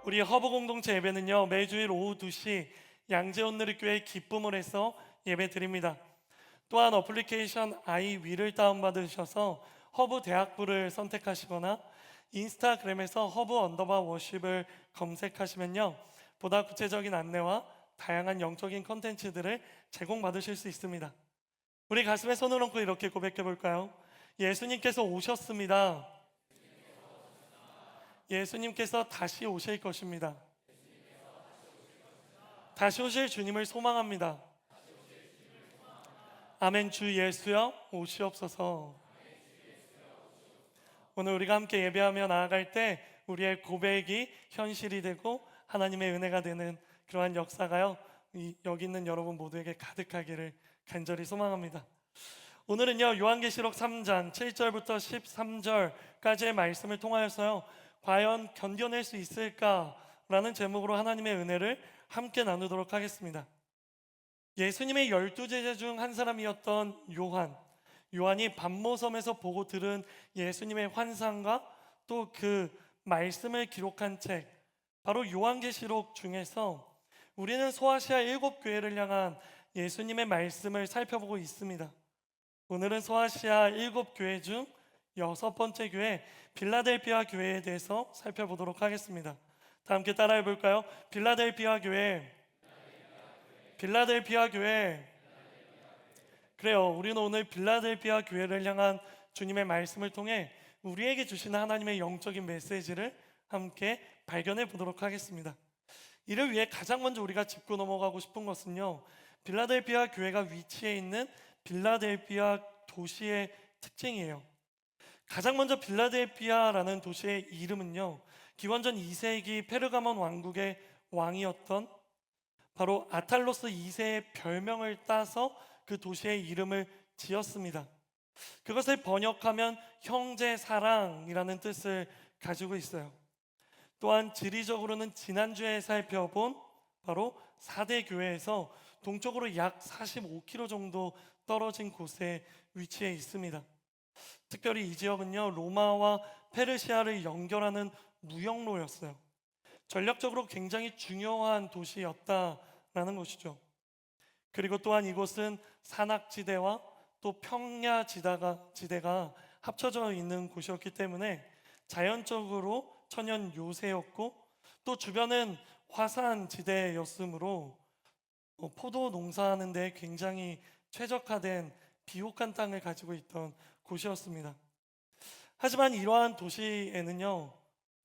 우리 허브 공동체 예배는요, 매주일 오후 2시 양재온누리교회 기쁨을 해서 예배 드립니다. 또한 어플리케이션 아이위를 다운받으셔서 허브 대학부를 선택하시거나 인스타그램에서 허브 언더바 워십을 검색하시면요, 보다 구체적인 안내와 다양한 영적인 컨텐츠들을 제공받으실 수 있습니다. 우리 가슴에 손을 얹고 이렇게 고백해 볼까요? 예수님께서 오셨습니다. 예수님께서 다시 오실 것입니다. 다시 오실 주님을 소망합니다. 아멘. 주 예수여 오시옵소서. 오늘 우리가 함께 예배하며 나아갈 때 우리의 고백이 현실이 되고 하나님의 은혜가 되는 그러한 역사가요, 여기 있는 여러분 모두에게 가득하기를 간절히 소망합니다. 오늘은요, 요한계시록 3장 7절부터 13절까지의 말씀을 통하여서요, 과연 견뎌낼 수 있을까라는 제목으로 하나님의 은혜를 함께 나누도록 하겠습니다. 예수님의 12제자 중 한 사람이었던 요한이 반모섬에서 보고 들은 예수님의 환상과 또 그 말씀을 기록한 책, 바로 요한계시록 중에서 우리는 소아시아 7교회를 향한 예수님의 말씀을 살펴보고 있습니다. 오늘은 소아시아 7교회 중 6번째 교회 빌라델피아 교회에 대해서 살펴보도록 하겠습니다. 다 함께 따라해 볼까요? 빌라델피아 교회. 빌라델피아 교회. 그래요. 우리는 오늘 빌라델피아 교회를 향한 주님의 말씀을 통해 우리에게 주시는 하나님의 영적인 메시지를 함께 발견해 보도록 하겠습니다. 이를 위해 가장 먼저 우리가 짚고 넘어가고 싶은 것은요, 빌라델피아 교회가 위치해 있는 빌라델피아 도시의 특징이에요. 가장 먼저 빌라델피아라는 도시의 이름은요, 기원전 2세기 페르가몬 왕국의 왕이었던 바로 아탈로스 2세의 별명을 따서 그 도시의 이름을 지었습니다. 그것을 번역하면 형제 사랑이라는 뜻을 가지고 있어요. 또한 지리적으로는 지난주에 살펴본 바로 4대 교회에서 동쪽으로 약 45km 정도 떨어진 곳에 위치해 있습니다. 특별히 이 지역은요, 로마와 페르시아를 연결하는 무역로였어요. 전략적으로 굉장히 중요한 도시였다라는 것이죠. 그리고 또한 이곳은 산악지대와 또 평야지대가 합쳐져 있는 곳이었기 때문에 자연적으로 천연 요새였고, 또 주변은 화산지대였으므로 포도 농사하는 데 굉장히 최적화된 비옥한 땅을 가지고 있던 곳이었습니다. 하지만 이러한 도시에는요,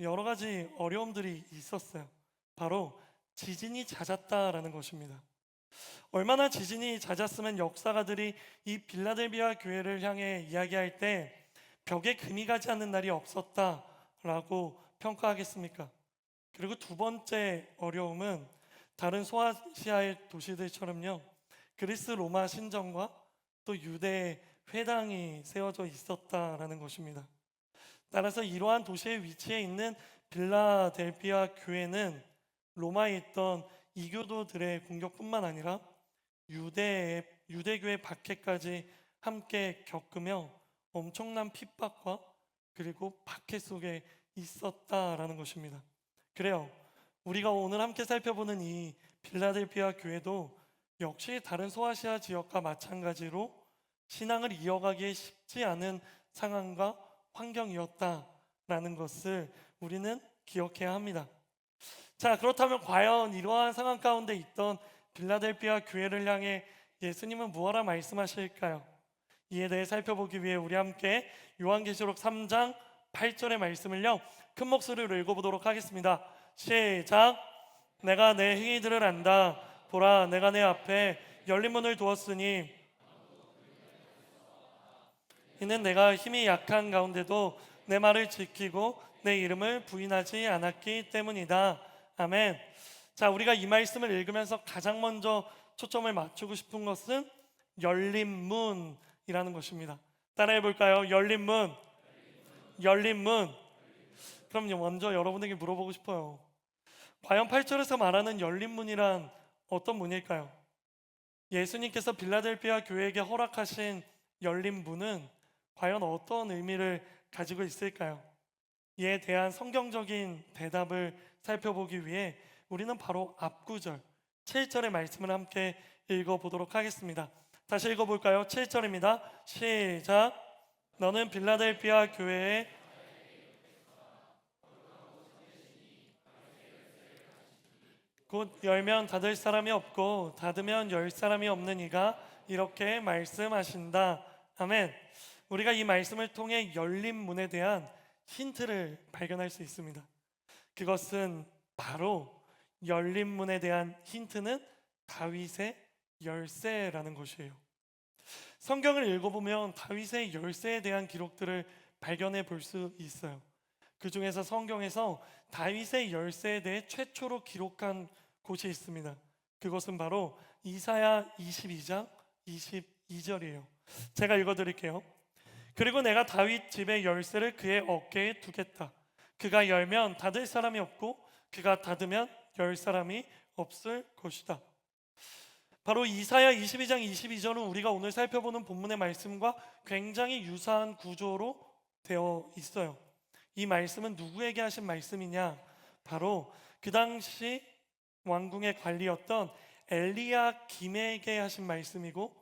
여러 가지 어려움들이 있었어요. 바로 지진이 잦았다라는 것입니다. 얼마나 지진이 잦았으면 역사가들이 이 빌라델비아 교회를 향해 이야기할 때 벽에 금이 가지 않는 날이 없었다라고 평가하겠습니까? 그리고 두 번째 어려움은 다른 소아시아의 도시들처럼요, 그리스 로마 신정과 또 유대의 회당이 세워져 있었다라는 것입니다. 따라서 이러한 도시의 위치에 있는 빌라델피아 교회는 로마에 있던 이교도들의 공격뿐만 아니라 유대교의 박해까지 함께 겪으며 엄청난 핍박과 그리고 박해 속에 있었다라는 것입니다. 그래요. 우리가 오늘 함께 살펴보는 이 빌라델피아 교회도 역시 다른 소아시아 지역과 마찬가지로 신앙을 이어가기에 쉽지 않은 상황과 환경이었다라는 것을 우리는 기억해야 합니다. 자, 그렇다면 과연 이러한 상황 가운데 있던 빌라델피아 교회를 향해 예수님은 무엇라 말씀하실까요? 이에 대해 살펴보기 위해 우리 함께 요한계시록 3장 8절의 말씀을요, 큰 목소리로 읽어보도록 하겠습니다. 시작. 내가 내 행위들을 안다. 보라, 내가 내 앞에 열린 문을 두었으니 이는 내가 힘이 약한 가운데도 내 말을 지키고 내 이름을 부인하지 않았기 때문이다. 아멘. 자, 우리가 이 말씀을 읽으면서 가장 먼저 초점을 맞추고 싶은 것은 열린 문이라는 것입니다. 따라해 볼까요? 열린 문. 열린 문. 그럼 먼저 여러분에게 물어보고 싶어요. 과연 8절에서 말하는 열린 문이란 어떤 문일까요? 예수님께서 빌라델피아 교회에게 허락하신 열린 문은 과연 어떤 의미를 가지고 있을까요? 이에 대한 성경적인 대답을 살펴보기 위해 우리는 바로 앞구절 7절의 말씀을 함께 읽어보도록 하겠습니다. 다시 읽어볼까요? 7절입니다. 시작. 너는 빌라델피아 교회에 곧 열면 닫을 사람이 없고 닫으면 열 사람이 없는 이가 이렇게 말씀하신다. 아멘. 우리가 이 말씀을 통해 열린 문에 대한 힌트를 발견할 수 있습니다. 그것은 바로 열린 문에 대한 힌트는 다윗의 열쇠라는 것이에요. 성경을 읽어보면 다윗의 열쇠에 대한 기록들을 발견해 볼 수 있어요. 그 중에서 성경에서 다윗의 열쇠에 대해 최초로 기록한 곳이 있습니다. 그것은 바로 이사야 22장 22절이에요. 제가 읽어드릴게요. 그리고 내가 다윗 집의 열쇠를 그의 어깨에 두겠다. 그가 열면 닫을 사람이 없고 그가 닫으면 열 사람이 없을 것이다. 바로 이사야 22장 22절은 우리가 오늘 살펴보는 본문의 말씀과 굉장히 유사한 구조로 되어 있어요. 이 말씀은 누구에게 하신 말씀이냐? 바로 그 당시 왕궁의 관리였던 엘리야김에게 하신 말씀이고,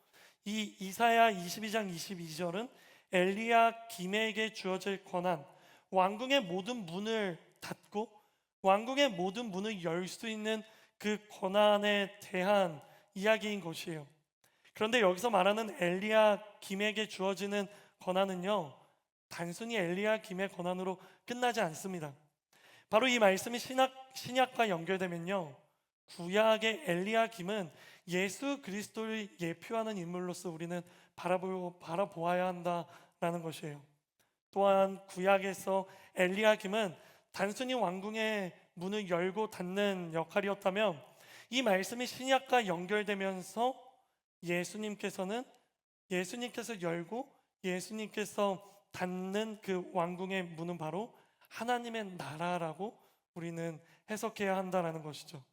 이 이사야 22장 22절은 엘리야김에게 주어질 권한, 왕궁의 모든 문을 닫고 왕궁의 모든 문을 열 수 있는 그 권한에 대한 이야기인 것이에요. 그런데 여기서 말하는 엘리야김에게 주어지는 권한은요, 단순히 엘리야김의 권한으로 끝나지 않습니다. 바로 이 말씀이 신약과 연결되면요, 구약의 엘리야김은 예수 그리스도를 예표하는 인물로서 우리는 바라보아야 한다라는 것이에요. 또한 구약에서 엘리야김은 단순히 왕궁의 문을 열고 닫는 역할이었다면, 이 말씀이 신약과 연결되면서 예수님께서 열고 예수님께서 닫는 그 왕궁의 문은 바로 하나님의 나라라고 우리는 해석해야 한다는 것이죠.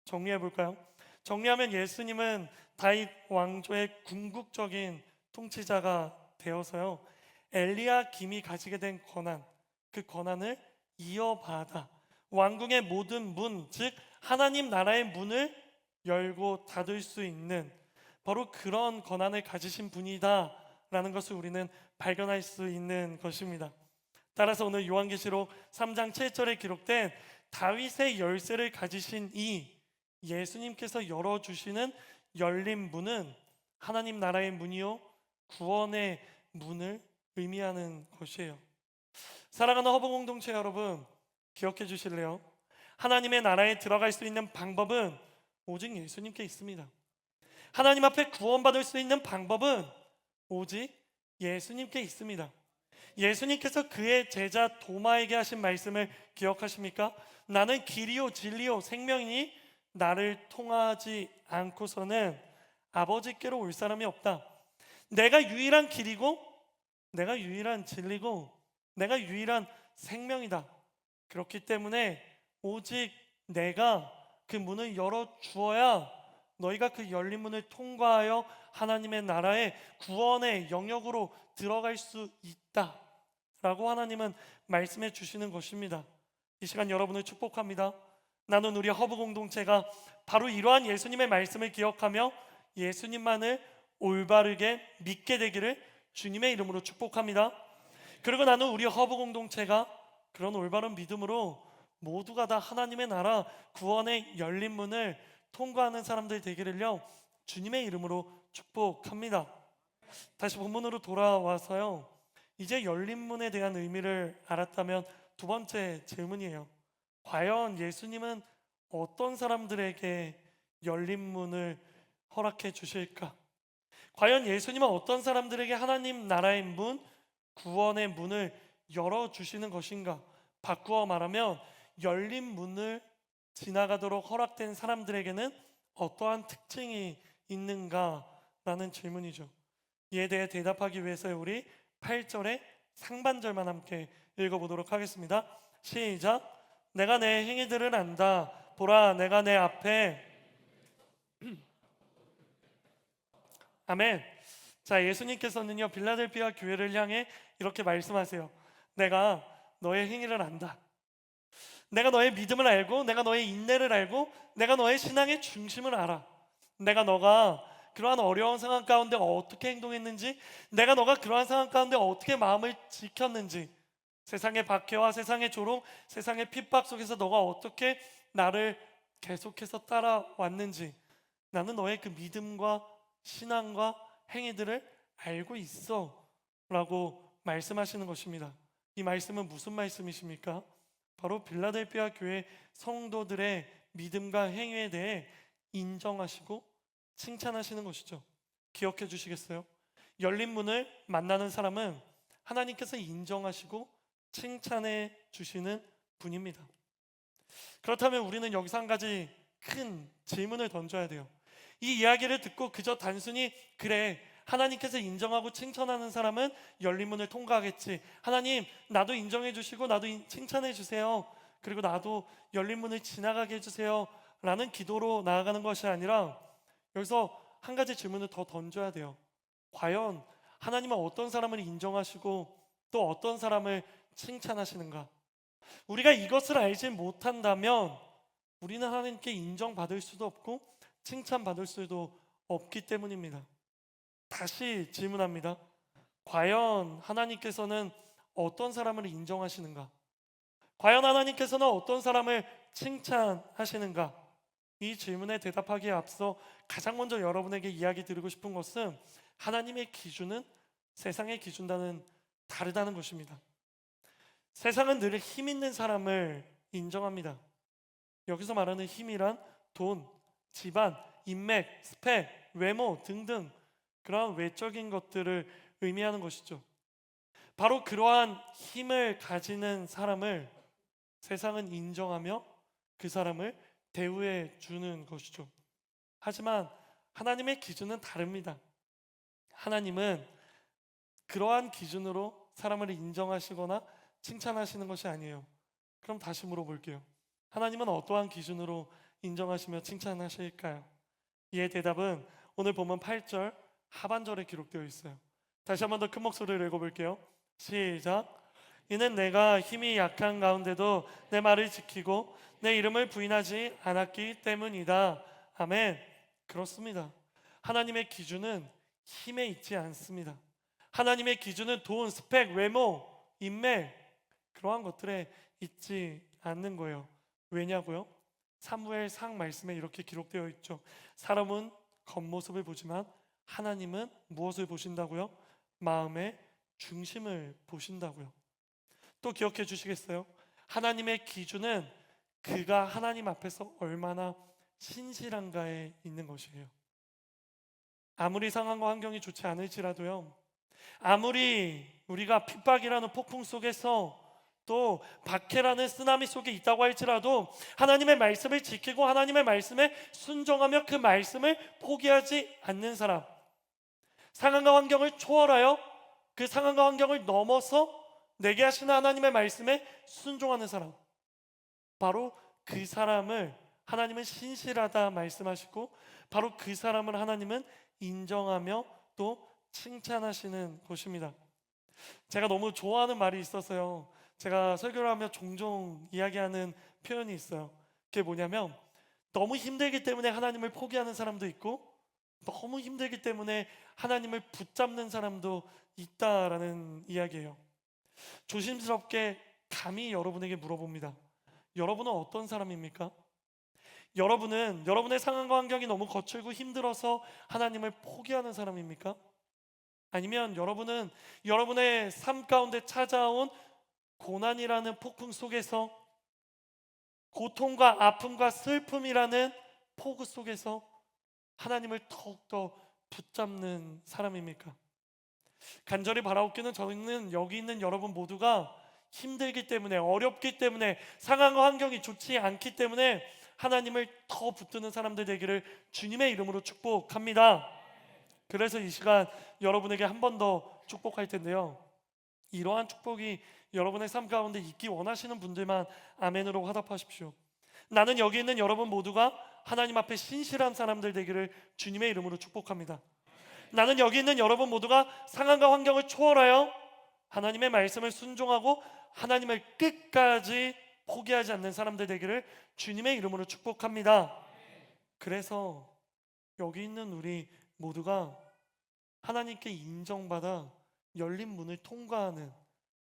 정리해 볼까요? 정리하면 예수님은 다윗 왕조의 궁극적인 통치자가 되어서요, 엘리야김이 가지게 된 권한, 그 권한을 이어받아 왕궁의 모든 문, 즉 하나님 나라의 문을 열고 닫을 수 있는 바로 그런 권한을 가지신 분이다라는 것을 우리는 발견할 수 있는 것입니다. 따라서 오늘 요한계시록 3장 7절에 기록된 다윗의 열쇠를 가지신 이 예수님께서 열어주시는 열린 문은 하나님 나라의 문이요, 구원의 문을 의미하는 것이에요. 사랑하는 허브 공동체 여러분, 기억해 주실래요? 하나님의 나라에 들어갈 수 있는 방법은 오직 예수님께 있습니다. 하나님 앞에 구원받을 수 있는 방법은 오직 예수님께 있습니다. 예수님께서 그의 제자 도마에게 하신 말씀을 기억하십니까? 나는 길이요 진리요 생명이니 나를 통하지 않고서는 아버지께로 올 사람이 없다. 내가 유일한 길이고 내가 유일한 진리고 내가 유일한 생명이다. 그렇기 때문에 오직 내가 그 문을 열어주어야 너희가 그 열린 문을 통과하여 하나님의 나라의 구원의 영역으로 들어갈 수 있다 라고 하나님은 말씀해 주시는 것입니다. 이 시간 여러분을 축복합니다. 나는 우리 허브 공동체가 바로 이러한 예수님의 말씀을 기억하며 예수님만을 올바르게 믿게 되기를 주님의 이름으로 축복합니다. 그리고 나는 우리 허브 공동체가 그런 올바른 믿음으로 모두가 다 하나님의 나라 구원의 열린 문을 통과하는 사람들 되기를요 주님의 이름으로 축복합니다. 다시 본문으로 돌아와서요, 이제 열린 문에 대한 의미를 알았다면 두 번째 질문이에요. 과연 예수님은 어떤 사람들에게 열린 문을 허락해 주실까? 과연 예수님은 어떤 사람들에게 하나님 나라의 문, 구원의 문을 열어주시는 것인가? 바꾸어 말하면 열린 문을 지나가도록 허락된 사람들에게는 어떠한 특징이 있는가라는 질문이죠. 이에 대해 대답하기 위해서 우리 8절의 상반절만 함께 읽어보도록 하겠습니다. 시작. 내가 내 행위들을 안다. 보라, 내가 내 앞에 아멘. 자, 예수님께서는요 빌라델피아 교회를 향해 이렇게 말씀하세요. 내가 너의 행위를 안다. 내가 너의 믿음을 알고, 내가 너의 인내를 알고, 내가 너의 신앙의 중심을 알아. 내가 너가 그러한 어려운 상황 가운데 어떻게 행동했는지, 내가 너가 그러한 상황 가운데 어떻게 마음을 지켰는지, 세상의 박해와 세상의 조롱, 세상의 핍박 속에서 너가 어떻게 나를 계속해서 따라왔는지, 나는 너의 그 믿음과 신앙과 행위들을 알고 있어 라고 말씀하시는 것입니다. 이 말씀은 무슨 말씀이십니까? 바로 빌라델피아 교회 성도들의 믿음과 행위에 대해 인정하시고 칭찬하시는 것이죠. 기억해 주시겠어요? 열린 문을 만나는 사람은 하나님께서 인정하시고 칭찬해 주시는 분입니다. 그렇다면 우리는 여기서 한 가지 큰 질문을 던져야 돼요. 이 이야기를 듣고 그저 단순히 그래, 하나님께서 인정하고 칭찬하는 사람은 열린 문을 통과하겠지, 하나님 나도 인정해 주시고 나도 칭찬해 주세요, 그리고 나도 열린 문을 지나가게 해주세요 라는 기도로 나아가는 것이 아니라, 여기서 한 가지 질문을 더 던져야 돼요. 과연 하나님은 어떤 사람을 인정하시고 또 어떤 사람을 칭찬하시는가? 우리가 이것을 알지 못한다면 우리는 하나님께 인정받을 수도 없고 칭찬받을 수도 없기 때문입니다. 다시 질문합니다. 과연 하나님께서는 어떤 사람을 인정하시는가? 과연 하나님께서는 어떤 사람을 칭찬하시는가? 이 질문에 대답하기에 앞서 가장 먼저 여러분에게 이야기 드리고 싶은 것은, 하나님의 기준은 세상의 기준과는 다르다는 것입니다. 세상은 늘 힘 있는 사람을 인정합니다. 여기서 말하는 힘이란 돈, 집안, 인맥, 스펙, 외모 등등 그러한 외적인 것들을 의미하는 것이죠. 바로 그러한 힘을 가지는 사람을 세상은 인정하며 그 사람을 대우해 주는 것이죠. 하지만 하나님의 기준은 다릅니다. 하나님은 그러한 기준으로 사람을 인정하시거나 칭찬하시는 것이 아니에요. 그럼 다시 물어볼게요. 하나님은 어떠한 기준으로 인정하시며 칭찬하실까요? 이의 대답은 오늘 본문 8절 하반절에 기록되어 있어요. 다시 한 번 더 큰 목소리로 읽어볼게요. 시작. 이는 내가 힘이 약한 가운데도 내 말을 지키고 내 이름을 부인하지 않았기 때문이다. 아멘. 그렇습니다. 하나님의 기준은 힘에 있지 않습니다. 하나님의 기준은 돈, 스펙, 외모, 인맥 그러한 것들에 있지 않는 거예요. 왜냐고요? 사무엘상 말씀에 이렇게 기록되어 있죠. 사람은 겉모습을 보지만 하나님은 무엇을 보신다고요? 마음의 중심을 보신다고요. 또 기억해 주시겠어요? 하나님의 기준은 그가 하나님 앞에서 얼마나 신실한가에 있는 것이에요. 아무리 상황과 환경이 좋지 않을지라도요, 아무리 우리가 핍박이라는 폭풍 속에서 또 박해라는 쓰나미 속에 있다고 할지라도 하나님의 말씀을 지키고 하나님의 말씀에 순종하며 그 말씀을 포기하지 않는 사람, 상황과 환경을 초월하여 그 상황과 환경을 넘어서 내게 하시는 하나님의 말씀에 순종하는 사람, 바로 그 사람을 하나님은 신실하다 말씀하시고, 바로 그 사람을 하나님은 인정하며 또 칭찬하시는 것입니다. 제가 너무 좋아하는 말이 있어서요, 제가 설교를 하며 종종 이야기하는 표현이 있어요. 그게 뭐냐면, 너무 힘들기 때문에 하나님을 포기하는 사람도 있고 너무 힘들기 때문에 하나님을 붙잡는 사람도 있다라는 이야기예요. 조심스럽게 감히 여러분에게 물어봅니다. 여러분은 어떤 사람입니까? 여러분은 여러분의 상황과 환경이 너무 거칠고 힘들어서 하나님을 포기하는 사람입니까? 아니면 여러분은 여러분의 삶 가운데 찾아온 고난이라는 폭풍 속에서, 고통과 아픔과 슬픔이라는 폭우 속에서 하나님을 더욱더 붙잡는 사람입니까? 간절히 바라옵기는, 저는 여기 있는 여러분 모두가 힘들기 때문에, 어렵기 때문에, 상황과 환경이 좋지 않기 때문에 하나님을 더 붙드는 사람들 되기를 주님의 이름으로 축복합니다. 그래서 이 시간 여러분에게 한 번 더 축복할 텐데요, 이러한 축복이 여러분의 삶 가운데 있기 원하시는 분들만 아멘으로 화답하십시오. 나는 여기 있는 여러분 모두가 하나님 앞에 신실한 사람들 되기를 주님의 이름으로 축복합니다. 나는 여기 있는 여러분 모두가 상황과 환경을 초월하여 하나님의 말씀을 순종하고 하나님을 끝까지 포기하지 않는 사람들 되기를 주님의 이름으로 축복합니다. 그래서 여기 있는 우리 모두가 하나님께 인정받아 열린 문을 통과하는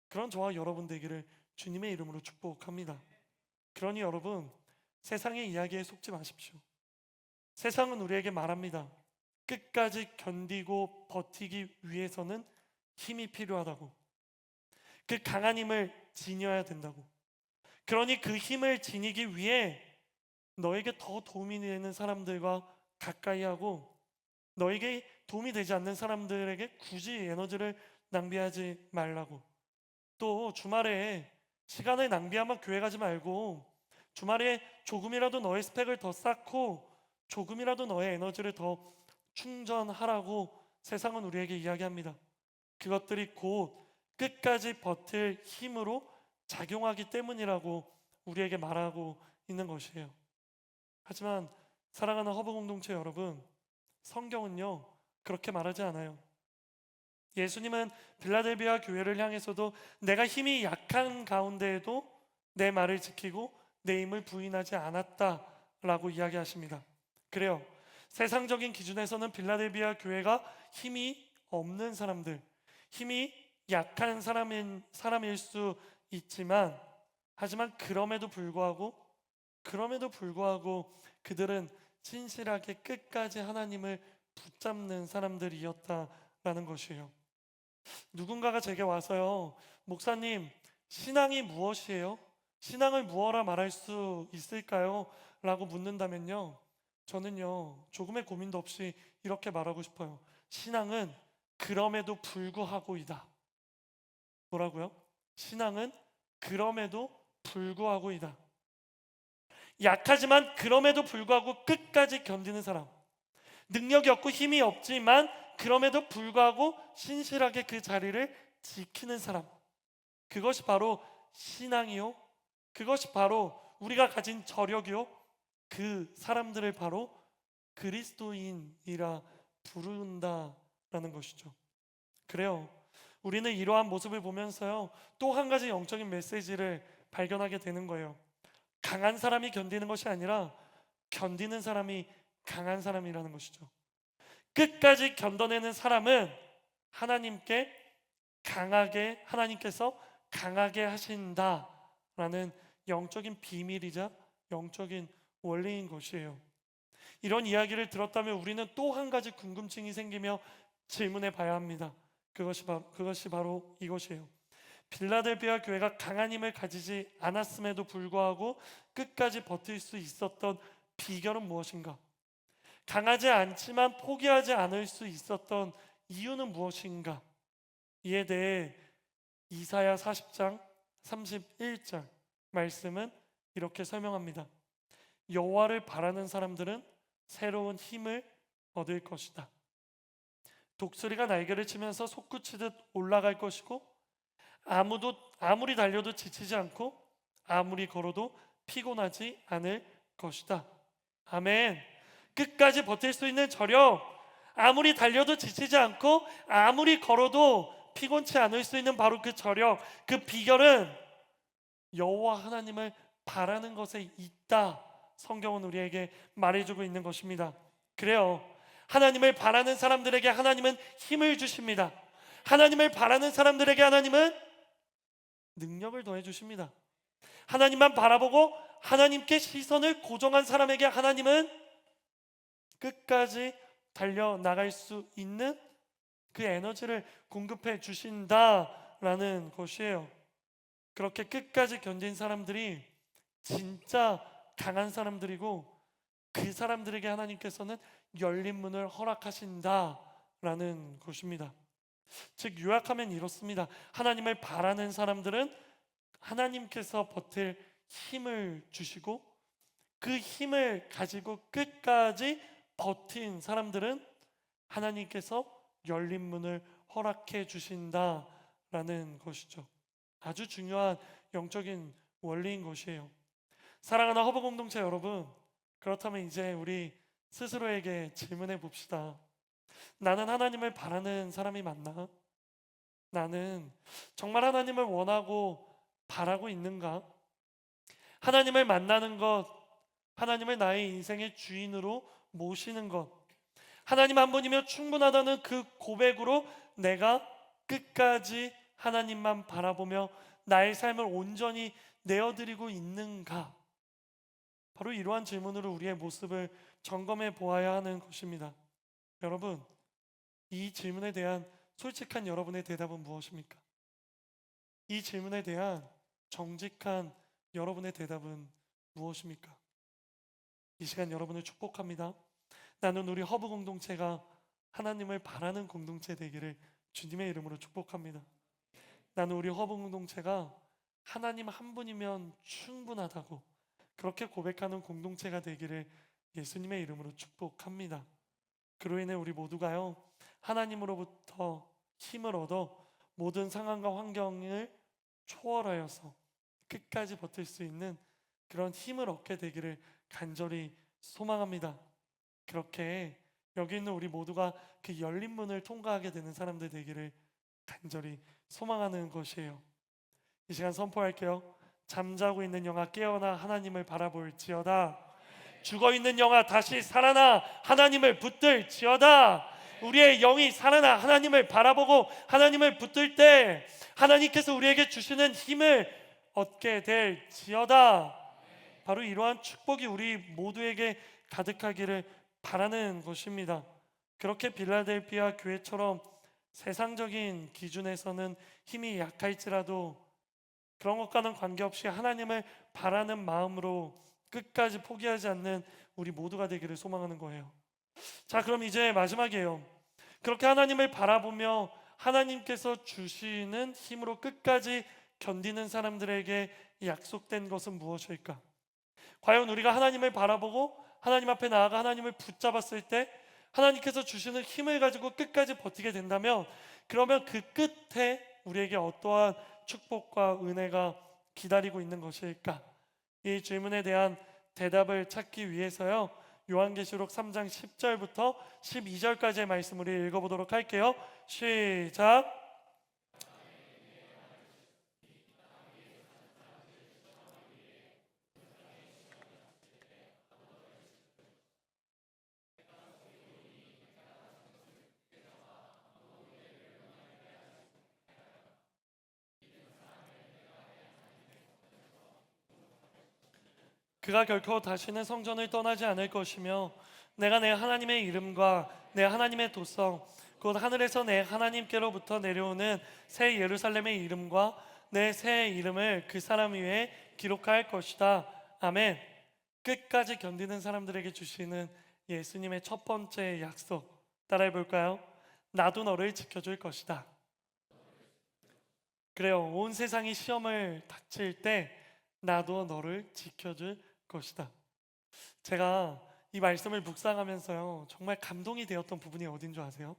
그런 저와 여러분 되기를 주님의 이름으로 축복합니다. 그러니 여러분, 세상의 이야기에 속지 마십시오. 세상은 우리에게 말합니다. 끝까지 견디고 버티기 위해서는 힘이 필요하다고. 그 강한 힘을 지녀야 된다고. 그러니 그 힘을 지니기 위해 너에게 더 도움이 되는 사람들과 가까이 하고, 너에게 도움이 되지 않는 사람들에게 굳이 에너지를 낭비하지 말라고. 또 주말에 시간을 낭비하면 교회 가지 말고, 주말에 조금이라도 너의 스펙을 더 쌓고 조금이라도 너의 에너지를 더 충전하라고 세상은 우리에게 이야기합니다. 그것들이 곧 끝까지 버틸 힘으로 작용하기 때문이라고 우리에게 말하고 있는 것이에요. 하지만 사랑하는 허브 공동체 여러분, 성경은요 그렇게 말하지 않아요. 예수님은 빌라델비아 교회를 향해서도 내가 힘이 약한 가운데에도 내 말을 지키고 내 힘을 부인하지 않았다라고 이야기하십니다. 그래요. 세상적인 기준에서는 빌라델비아 교회가 힘이 없는 사람들, 힘이 약한 사람일 수 있지만, 하지만 그럼에도 불구하고 그들은 진실하게 끝까지 하나님을 붙잡는 사람들이었다라는 것이에요. 누군가가 제게 와서요, 목사님, 신앙이 무엇이에요? 신앙을 무엇라 말할 수 있을까요? 라고 묻는다면요, 저는요 조금의 고민도 없이 이렇게 말하고 싶어요. 신앙은 그럼에도 불구하고이다. 뭐라고요? 신앙은 그럼에도 불구하고이다. 약하지만 그럼에도 불구하고 끝까지 견디는 사람, 능력이 없고 힘이 없지만 그럼에도 불구하고 신실하게 그 자리를 지키는 사람, 그것이 바로 신앙이요, 그것이 바로 우리가 가진 저력이요, 그 사람들을 바로 그리스도인이라 부른다라는 것이죠. 그래요, 우리는 이러한 모습을 보면서요 또 한 가지 영적인 메시지를 발견하게 되는 거예요. 강한 사람이 견디는 것이 아니라 견디는 사람이 강한 사람이라는 것이죠. 끝까지 견뎌내는 사람은 하나님께서 강하게 하신다라는 영적인 비밀이자 영적인 원리인 것이에요. 이런 이야기를 들었다면 우리는 또 한 가지 궁금증이 생기며 질문해 봐야 합니다. 그것이 바로 이것이에요. 빌라델비아 교회가 강한 힘을 가지지 않았음에도 불구하고 끝까지 버틸 수 있었던 비결은 무엇인가? 강하지 않지만 포기하지 않을 수 있었던 이유는 무엇인가? 이에 대해 이사야 40장 31절 말씀은 이렇게 설명합니다. 여호와를 바라는 사람들은 새로운 힘을 얻을 것이다. 독수리가 날개를 치면서 솟구치듯 올라갈 것이고, 아무리 달려도 지치지 않고 아무리 걸어도 피곤하지 않을 것이다. 아멘. 끝까지 버틸 수 있는 저력, 아무리 달려도 지치지 않고 아무리 걸어도 피곤치 않을 수 있는 바로 그 저력, 그 비결은 여호와 하나님을 바라는 것에 있다. 성경은 우리에게 말해주고 있는 것입니다. 그래요, 하나님을 바라는 사람들에게 하나님은 힘을 주십니다. 하나님을 바라는 사람들에게 하나님은 능력을 더해 주십니다. 하나님만 바라보고 하나님께 시선을 고정한 사람에게 하나님은 끝까지 달려나갈 수 있는 그 에너지를 공급해 주신다라는 것이에요. 그렇게 끝까지 견딘 사람들이 진짜 강한 사람들이고, 그 사람들에게 하나님께서는 열린 문을 허락하신다라는 것입니다. 즉 요약하면 이렇습니다. 하나님을 바라는 사람들은 하나님께서 버틸 힘을 주시고, 그 힘을 가지고 끝까지 버틴 사람들은 하나님께서 열린 문을 허락해 주신다라는 것이죠. 아주 중요한 영적인 원리인 것이에요. 사랑하는 허브 공동체 여러분, 그렇다면 이제 우리 스스로에게 질문해 봅시다. 나는 하나님을 바라는 사람이 맞나? 나는 정말 하나님을 원하고 바라고 있는가? 하나님을 만나는 것, 하나님을 나의 인생의 주인으로 모시는 것, 하나님 한 분이면 충분하다는 그 고백으로 내가 끝까지 하나님만 바라보며 나의 삶을 온전히 내어드리고 있는가? 바로 이러한 질문으로 우리의 모습을 점검해 보아야 하는 것입니다. 여러분, 이 질문에 대한 솔직한 여러분의 대답은 무엇입니까? 이 질문에 대한 정직한 여러분의 대답은 무엇입니까? 이 시간 여러분을 축복합니다. 나는 우리 허브 공동체가 하나님을 바라는 공동체 되기를 주님의 이름으로 축복합니다. 나는 우리 허브 공동체가 하나님 한 분이면 충분하다고 그렇게 고백하는 공동체가 되기를 예수님의 이름으로 축복합니다. 그로 인해 우리 모두가요, 하나님으로부터 힘을 얻어 모든 상황과 환경을 초월하여서 끝까지 버틸 수 있는 그런 힘을 얻게 되기를 간절히 소망합니다. 그렇게 여기 있는 우리 모두가 그 열린 문을 통과하게 되는 사람들 되기를 간절히 소망하는 것이에요. 이 시간 선포할게요. 잠자고 있는 영아 깨어나 하나님을 바라볼지어다. 죽어있는 영아 다시 살아나 하나님을 붙들지어다. 우리의 영이 살아나 하나님을 바라보고 하나님을 붙들 때 하나님께서 우리에게 주시는 힘을 얻게 될지어다. 바로 이러한 축복이 우리 모두에게 가득하기를 바라는 것입니다. 그렇게 빌라델피아 교회처럼 세상적인 기준에서는 힘이 약할지라도 그런 것과는 관계없이 하나님을 바라는 마음으로 끝까지 포기하지 않는 우리 모두가 되기를 소망하는 거예요. 자, 그럼 이제 마지막이에요. 그렇게 하나님을 바라보며 하나님께서 주시는 힘으로 끝까지 견디는 사람들에게 약속된 것은 무엇일까? 과연 우리가 하나님을 바라보고 하나님 앞에 나아가 하나님을 붙잡았을 때 하나님께서 주시는 힘을 가지고 끝까지 버티게 된다면, 그러면 그 끝에 우리에게 어떠한 축복과 은혜가 기다리고 있는 것일까? 이 질문에 대한 대답을 찾기 위해서요, 요한계시록 3장 10절부터 12절까지의 말씀을 읽어보도록 할게요. 시작. 그가 결코 다시는 성전을 떠나지 않을 것이며 내가 내 하나님의 이름과 내 하나님의 도성 곧 하늘에서 내 하나님께로부터 내려오는 새 예루살렘의 이름과 내 새 이름을 그 사람 위에 기록할 것이다. 아멘. 끝까지 견디는 사람들에게 주시는 예수님의 첫 번째 약속 따라해 볼까요? 나도 너를 지켜줄 것이다. 그래요. 온 세상이 시험을 닥칠 때 나도 너를 지켜줄 것이다. 제가 이 말씀을 묵상하면서요, 정말 감동이 되었던 부분이 어딘 줄 아세요?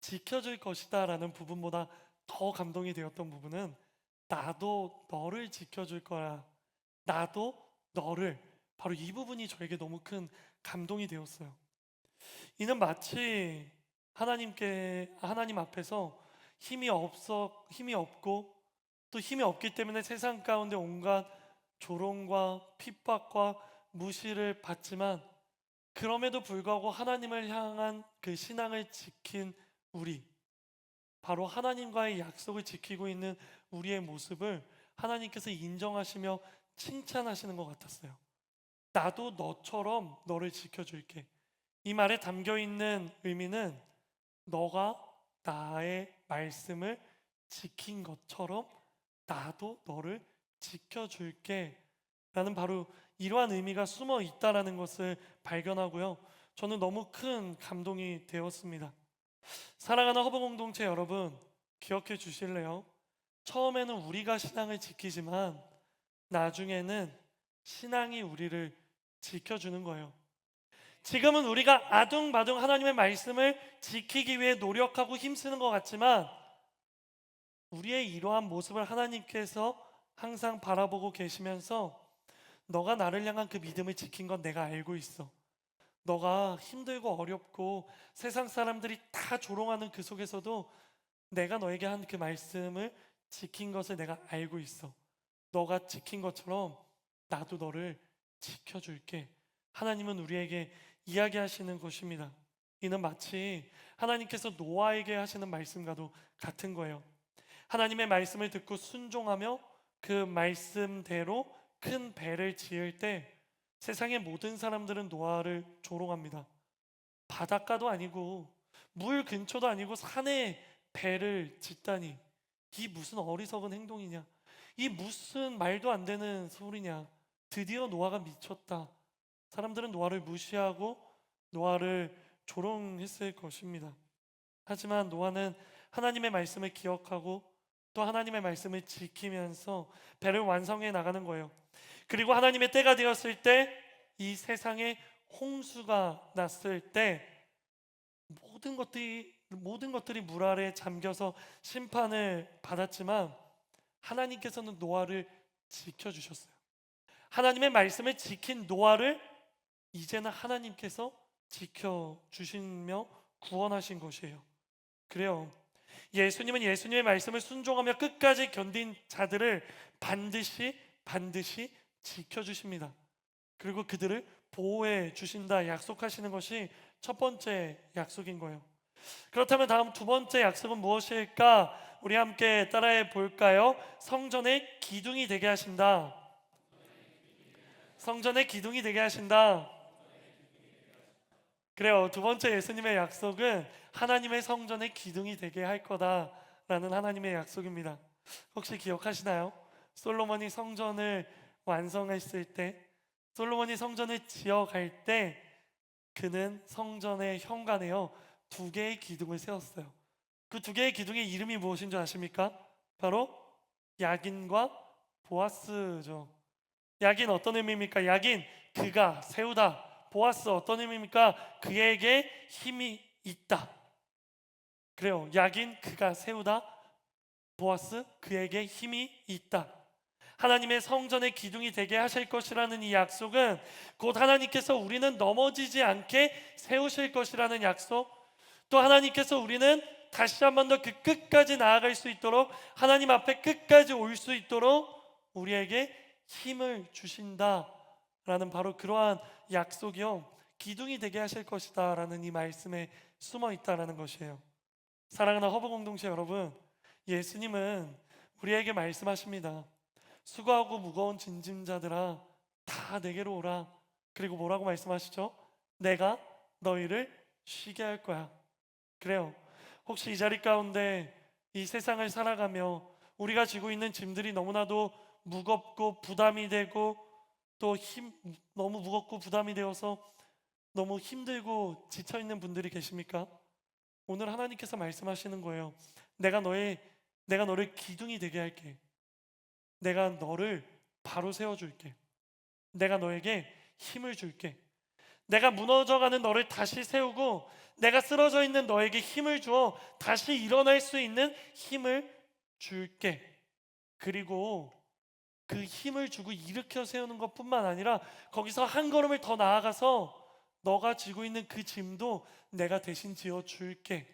지켜줄 것이다 라는 부분보다 더 감동이 되었던 부분은 나도 너를 지켜줄 거야, 나도 너를, 바로 이 부분이 저에게 너무 큰 감동이 되었어요. 이는 마치 하나님 앞에서 힘이 없고 또 힘이 없기 때문에 세상 가운데 온갖 조롱과 핍박과 무시를 받지만, 그럼에도 불구하고 하나님을 향한 그 신앙을 지킨 우리, 바로 하나님과의 약속을 지키고 있는 우리의 모습을 하나님께서 인정하시며 칭찬하시는 것 같았어요. 나도 너처럼 너를 지켜줄게. 이 말에 담겨 있는 의미는 너가 나의 말씀을 지킨 것처럼 나도 너를 지켜줄게 라는 바로 이러한 의미가 숨어 있다라는 것을 발견하고요, 저는 너무 큰 감동이 되었습니다. 사랑하는 허브 공동체 여러분, 기억해 주실래요? 처음에는 우리가 신앙을 지키지만 나중에는 신앙이 우리를 지켜주는 거예요. 지금은 우리가 아둥바둥 하나님의 말씀을 지키기 위해 노력하고 힘쓰는 것 같지만 우리의 이러한 모습을 하나님께서 항상 바라보고 계시면서 너가 나를 향한 그 믿음을 지킨 건 내가 알고 있어. 너가 힘들고 어렵고 세상 사람들이 다 조롱하는 그 속에서도 내가 너에게 한 그 말씀을 지킨 것을 내가 알고 있어. 너가 지킨 것처럼 나도 너를 지켜줄게. 하나님은 우리에게 이야기하시는 것입니다. 이는 마치 하나님께서 노아에게 하시는 말씀과도 같은 거예요. 하나님의 말씀을 듣고 순종하며 그 말씀대로 큰 배를 지을 때 세상의 모든 사람들은 노아를 조롱합니다. 바닷가도 아니고 물 근처도 아니고 산에 배를 짓다니, 이 무슨 어리석은 행동이냐, 이 무슨 말도 안 되는 소리냐, 드디어 노아가 미쳤다. 사람들은 노아를 무시하고 노아를 조롱했을 것입니다. 하지만 노아는 하나님의 말씀을 기억하고 또 하나님의 말씀을 지키면서 배를 완성해 나가는 거예요. 그리고 하나님의 때가 되었을 때, 이 세상에 홍수가 났을 때 모든 것들이 물 아래 잠겨서 심판을 받았지만 하나님께서는 노아를 지켜주셨어요. 하나님의 말씀을 지킨 노아를 이제는 하나님께서 지켜주시며 구원하신 것이에요. 그래요. 예수님은 예수님의 말씀을 순종하며 끝까지 견딘 자들을 반드시 지켜주십니다. 그리고 그들을 보호해 주신다 약속하시는 것이 첫 번째 약속인 거예요. 그렇다면 다음 두 번째 약속은 무엇일까? 우리 함께 따라해 볼까요? 성전의 기둥이 되게 하신다. 성전의 기둥이 되게 하신다. 그래요. 두 번째 예수님의 약속은 하나님의 성전의 기둥이 되게 할 거다라는 하나님의 약속입니다. 혹시 기억하시나요? 솔로몬이 성전을 완성했을 때, 솔로몬이 성전을 지어갈 때 그는 성전의 현관에요, 두 개의 기둥을 세웠어요. 그 두 개의 기둥의 이름이 무엇인 줄 아십니까? 바로 야긴과 보아스죠. 야긴 어떤 의미입니까? 야긴, 그가 세우다. 보아스 어떤 의미입니까? 그에게 힘이 있다. 그래요. 야긴, 그가 세우다. 보아스, 그에게 힘이 있다. 하나님의 성전의 기둥이 되게 하실 것이라는 이 약속은 곧 하나님께서 우리는 넘어지지 않게 세우실 것이라는 약속, 또 하나님께서 우리는 다시 한 번 더 그 끝까지 나아갈 수 있도록, 하나님 앞에 끝까지 올 수 있도록 우리에게 힘을 주신다라는 바로 그러한 약속이요, 기둥이 되게 하실 것이다라는 이 말씀에 숨어 있다라는 것이에요. 사랑하는 허브 공동체 여러분, 예수님은 우리에게 말씀하십니다. 수고하고 무거운 짐진자들아, 다 내게로 오라. 그리고 뭐라고 말씀하시죠? 내가 너희를 쉬게 할 거야. 그래요. 혹시 이 자리 가운데 이 세상을 살아가며 우리가 지고 있는 짐들이 너무나도 무겁고 부담이 되고, 또 너무 무겁고 부담이 되어서 너무 힘들고 지쳐 있는 분들이 계십니까? 오늘 하나님께서 말씀하시는 거예요. 내가 너를 기둥이 되게 할게. 내가 너를 바로 세워줄게. 내가 너에게 힘을 줄게. 내가 무너져가는 너를 다시 세우고, 내가 쓰러져 있는 너에게 힘을 주어 다시 일어날 수 있는 힘을 줄게. 그리고 그 힘을 주고 일으켜 세우는 것뿐만 아니라 거기서 한 걸음을 더 나아가서 너가 지고 있는 그 짐도 내가 대신 지어 줄게.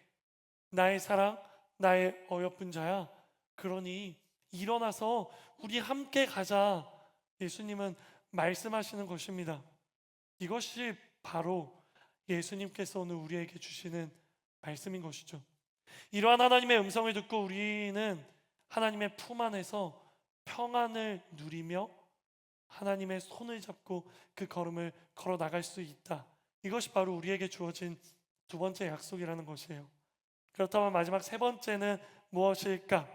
나의 사랑, 나의 어여쁜 자야. 그러니 일어나서 우리 함께 가자. 예수님은 말씀하시는 것입니다. 이것이 바로 예수님께서 오늘 우리에게 주시는 말씀인 것이죠. 이러한 하나님의 음성을 듣고 우리는 하나님의 품 안에서 평안을 누리며 하나님의 손을 잡고 그 걸음을 걸어 나갈 수 있다. 이것이 바로 우리에게 주어진 두 번째 약속이라는 것이에요. 그렇다면 마지막 세 번째는 무엇일까?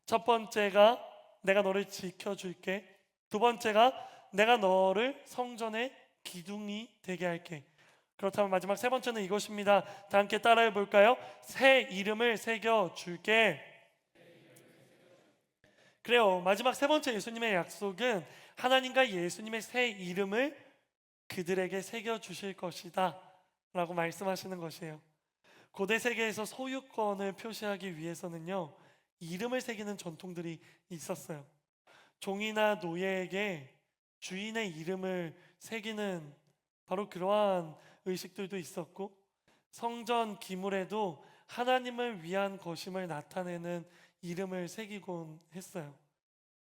첫 번째가 내가 너를 지켜줄게. 두 번째가 내가 너를 성전의 기둥이 되게 할게. 그렇다면 마지막 세 번째는 이것입니다. 다 함께 따라해 볼까요? 새 이름을 새겨 줄게. 그래요. 마지막 세 번째 예수님의 약속은 하나님과 예수님의 새 이름을 그들에게 새겨 주실 것이다 라고 말씀하시는 것이에요. 고대 세계에서 소유권을 표시하기 위해서는요, 이름을 새기는 전통들이 있었어요. 종이나 노예에게 주인의 이름을 새기는 바로 그러한 의식들도 있었고, 성전 기물에도 하나님을 위한 것임을 나타내는 이름을 새기곤 했어요.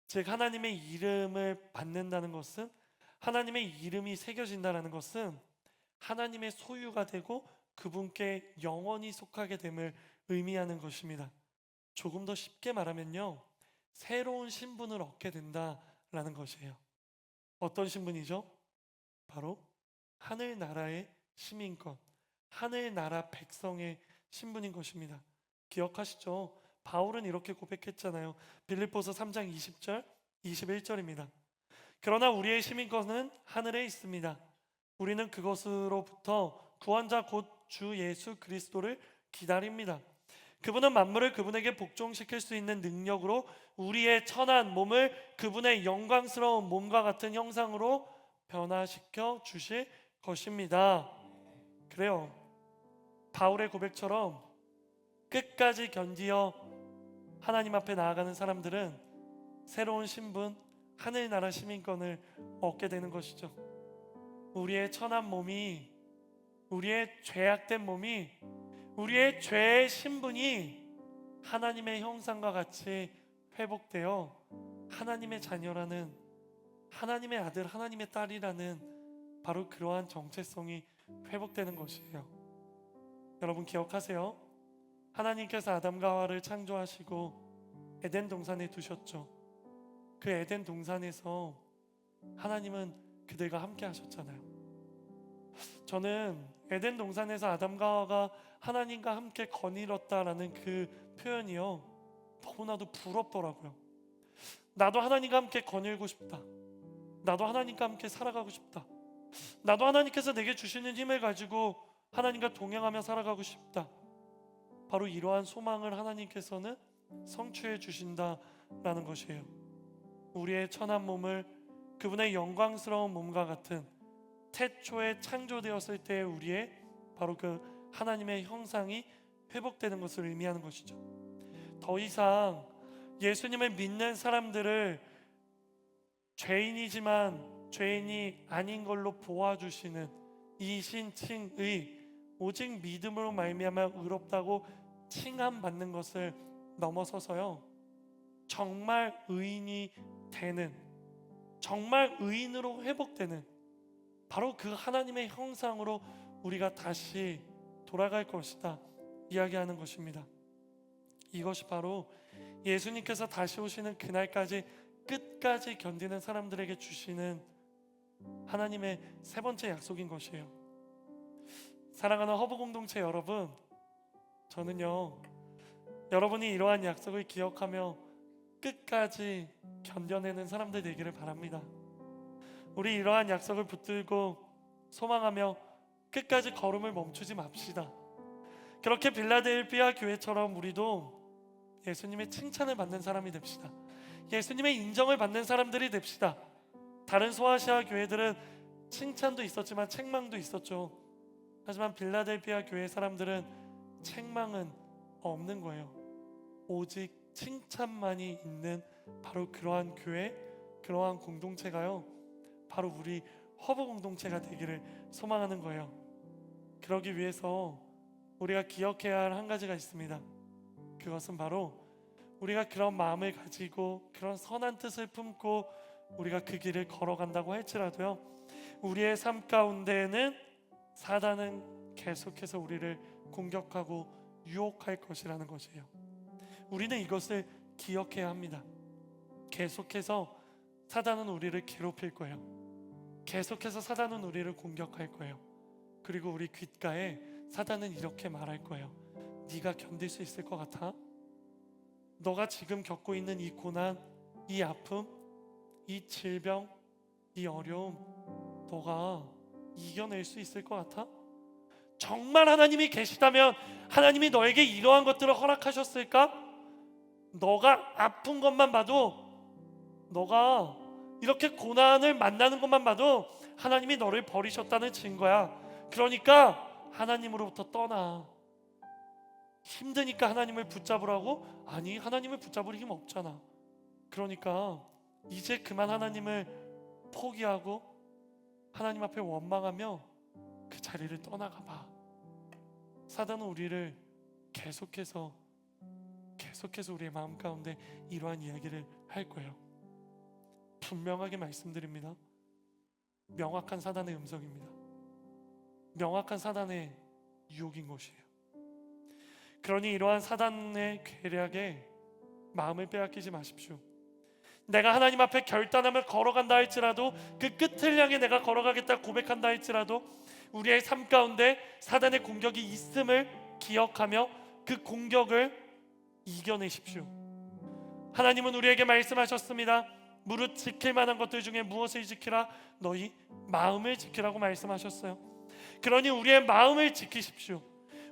즉 하나님의 이름을 받는다는 것은, 하나님의 이름이 새겨진다는 것은 하나님의 소유가 되고 그분께 영원히 속하게 됨을 의미하는 것입니다. 조금 더 쉽게 말하면요, 새로운 신분을 얻게 된다라는 것이에요. 어떤 신분이죠? 바로 하늘나라의 시민권, 하늘나라 백성의 신분인 것입니다. 기억하시죠? 바울은 이렇게 고백했잖아요. 빌립보서 3장 20절, 21절입니다. 그러나 우리의 시민권은 하늘에 있습니다. 우리는 그것으로부터 구원자 곧 주 예수 그리스도를 기다립니다. 그분은 만물을 그분에게 복종시킬 수 있는 능력으로 우리의 천한 몸을 그분의 영광스러운 몸과 같은 형상으로 변화시켜 주실 것입니다. 그래요. 바울의 고백처럼 끝까지 견디어 하나님 앞에 나아가는 사람들은 새로운 신분, 하늘나라 시민권을 얻게 되는 것이죠. 우리의 천한 몸이, 우리의 죄악된 몸이, 우리의 죄의 신분이 하나님의 형상과 같이 회복되어 하나님의 자녀라는, 하나님의 아들, 하나님의 딸이라는 바로 그러한 정체성이 회복되는 것이에요. 여러분 기억하세요? 하나님께서 아담과 하와를 창조하시고 에덴 동산에 두셨죠. 그 에덴 동산에서 하나님은 그들과 함께 하셨잖아요. 저는 에덴 동산에서 아담과 하와가 하나님과 함께 거닐었다라는 그 표현이요, 너무나도 부럽더라고요. 나도 하나님과 함께 거닐고 싶다. 나도 하나님과 함께 살아가고 싶다. 나도 하나님께서 내게 주시는 힘을 가지고 하나님과 동행하며 살아가고 싶다. 바로 이러한 소망을 하나님께서는 성취해 주신다라는 것이에요. 우리의 천한 몸을 그분의 영광스러운 몸과 같은 태초에 창조되었을 때 우리의 바로 그 하나님의 형상이 회복되는 것을 의미하는 것이죠. 더 이상 예수님을 믿는 사람들을 죄인이지만 죄인이 아닌 걸로 보아주시는 이신칭의, 오직 믿음으로 말미암아 의롭다고 칭함받는 것을 넘어서서요, 정말 의인이 되는, 정말 의인으로 회복되는 바로 그 하나님의 형상으로 우리가 다시 돌아갈 것이다 이야기하는 것입니다. 이것이 바로 예수님께서 다시 오시는 그날까지 끝까지 견디는 사람들에게 주시는 하나님의 세 번째 약속인 것이에요. 사랑하는 허브 공동체 여러분, 저는요, 여러분이 이러한 약속을 기억하며 끝까지 견뎌내는 사람들 되기를 바랍니다. 우리 이러한 약속을 붙들고 소망하며 끝까지 걸음을 멈추지 맙시다. 그렇게 빌라델피아 교회처럼 우리도 예수님의 칭찬을 받는 사람이 됩시다. 예수님의 인정을 받는 사람들이 됩시다. 다른 소아시아 교회들은 칭찬도 있었지만 책망도 있었죠. 하지만 빌라델피아 교회 사람들은 책망은 없는 거예요. 오직 칭찬만이 있는 바로 그러한 교회, 그러한 공동체가요, 바로 우리 허브 공동체가 되기를 소망하는 거예요. 그러기 위해서 우리가 기억해야 할 한 가지가 있습니다. 그것은 바로 우리가 그런 마음을 가지고 그런 선한 뜻을 품고 우리가 그 길을 걸어간다고 할지라도요, 우리의 삶 가운데에는 사단은 계속해서 우리를 공격하고 유혹할 것이라는 것이에요. 우리는 이것을 기억해야 합니다. 계속해서 사단은 우리를 괴롭힐 거예요. 계속해서 사단은 우리를 공격할 거예요. 그리고 우리 귓가에 사단은 이렇게 말할 거예요. 네가 견딜 수 있을 것 같아? 너가 지금 겪고 있는 이 고난, 이 아픔, 이 질병, 이 어려움, 너가 이겨낼 수 있을 것 같아? 정말 하나님이 계시다면 하나님이 너에게 이러한 것들을 허락하셨을까? 너가 아픈 것만 봐도, 너가 이렇게 고난을 만나는 것만 봐도 하나님이 너를 버리셨다는 증거야. 그러니까 하나님으로부터 떠나. 힘드니까 하나님을 붙잡으라고? 아니, 하나님을 붙잡을 힘 없잖아. 그러니까 이제 그만 하나님을 포기하고 하나님 앞에 원망하며 그 자리를 떠나가 봐. 사단은 우리를 계속해서 우리의 마음 가운데 이러한 이야기를 할 거예요. 분명하게 말씀드립니다. 명확한 사단의 음성입니다. 명확한 사단의 유혹인 것이에요. 그러니 이러한 사단의 계략에 마음을 빼앗기지 마십시오. 내가 하나님 앞에 결단하며 걸어간다 할지라도, 그 끝을 향해 내가 걸어가겠다 고백한다 할지라도 우리의 삶 가운데 사단의 공격이 있음을 기억하며 그 공격을 이겨내십시오. 하나님은 우리에게 말씀하셨습니다. 무릇 지킬 만한 것들 중에 무엇을 지키라? 너희 마음을 지키라고 말씀하셨어요. 그러니 우리의 마음을 지키십시오.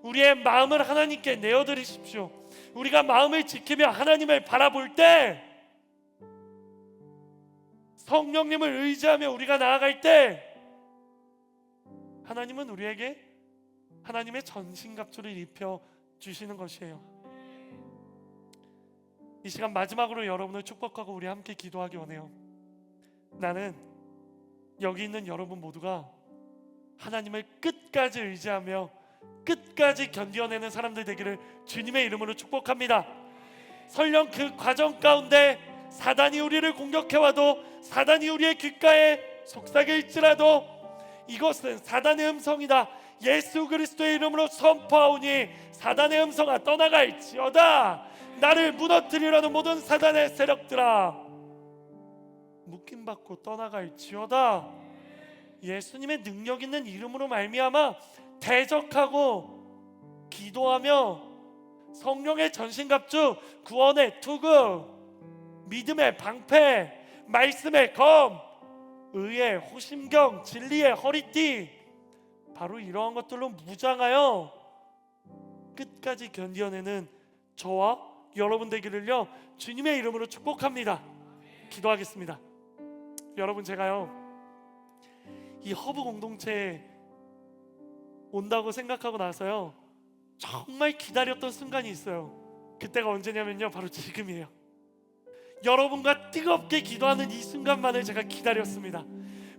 우리의 마음을 하나님께 내어드리십시오. 우리가 마음을 지키며 하나님을 바라볼 때, 성령님을 의지하며 우리가 나아갈 때, 하나님은 우리에게 하나님의 전신갑주를 입혀 주시는 것이에요. 이 시간 마지막으로 여러분을 축복하고 우리 함께 기도하기 원해요. 나는 여기 있는 여러분 모두가 하나님을 끝까지 의지하며 끝까지 견뎌내는 사람들 되기를 주님의 이름으로 축복합니다. 설령 그 과정 가운데 사단이 우리를 공격해와도, 사단이 우리의 귓가에 속삭일지라도 이것은 사단의 음성이다. 예수 그리스도의 이름으로 선포하오니 사단의 음성아 떠나갈지어다. 나를 무너뜨리려는 모든 사단의 세력들아 묶임받고 떠나갈지어다. 예수님의 능력 있는 이름으로 말미암아 대적하고 기도하며 성령의 전신갑주, 구원의 투구, 믿음의 방패, 말씀의 검, 의의 호심경, 진리의 허리띠, 바로 이러한 것들로 무장하여 끝까지 견뎌내는 저와 여러분 되기를요 주님의 이름으로 축복합니다. 기도하겠습니다. 여러분, 제가요 이 허브 공동체에 온다고 생각하고 나서요 정말 기다렸던 순간이 있어요. 그때가 언제냐면요 바로 지금이에요. 여러분과 뜨겁게 기도하는 이 순간만을 제가 기다렸습니다.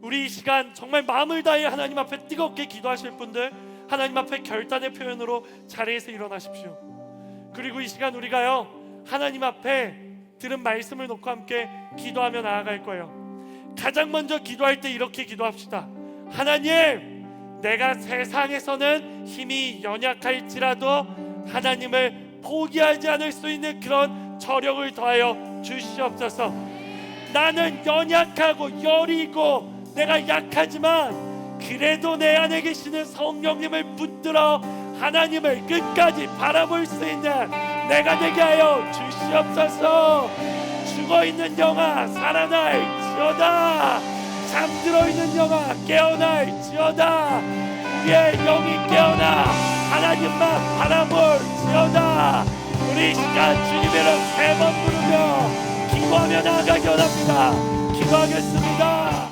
우리 이 시간 정말 마음을 다해 하나님 앞에 뜨겁게 기도하실 분들, 하나님 앞에 결단의 표현으로 자리에서 일어나십시오. 그리고 이 시간 우리가요 하나님 앞에 들은 말씀을 놓고 함께 기도하며 나아갈 거예요. 가장 먼저 기도할 때 이렇게 기도합시다. 하나님, 내가 세상에서는 힘이 연약할지라도 하나님을 포기하지 않을 수 있는 그런 저력을 더하여 주시옵소서. 나는 연약하고 여리고 내가 약하지만 그래도 내 안에 계시는 성령님을 붙들어 하나님을 끝까지 바라볼 수 있는 내가 되게 하여 주시옵소서. 죽어있는 영아 살아날지어다. 잠들어있는 영아 깨어날지어다. 우리의 영이 깨어나 하나님만 바라볼지어다. 우리 이 시간 주님의 이름 3번 부르며 기도하며 나아가기 원합니다. 기도하겠습니다.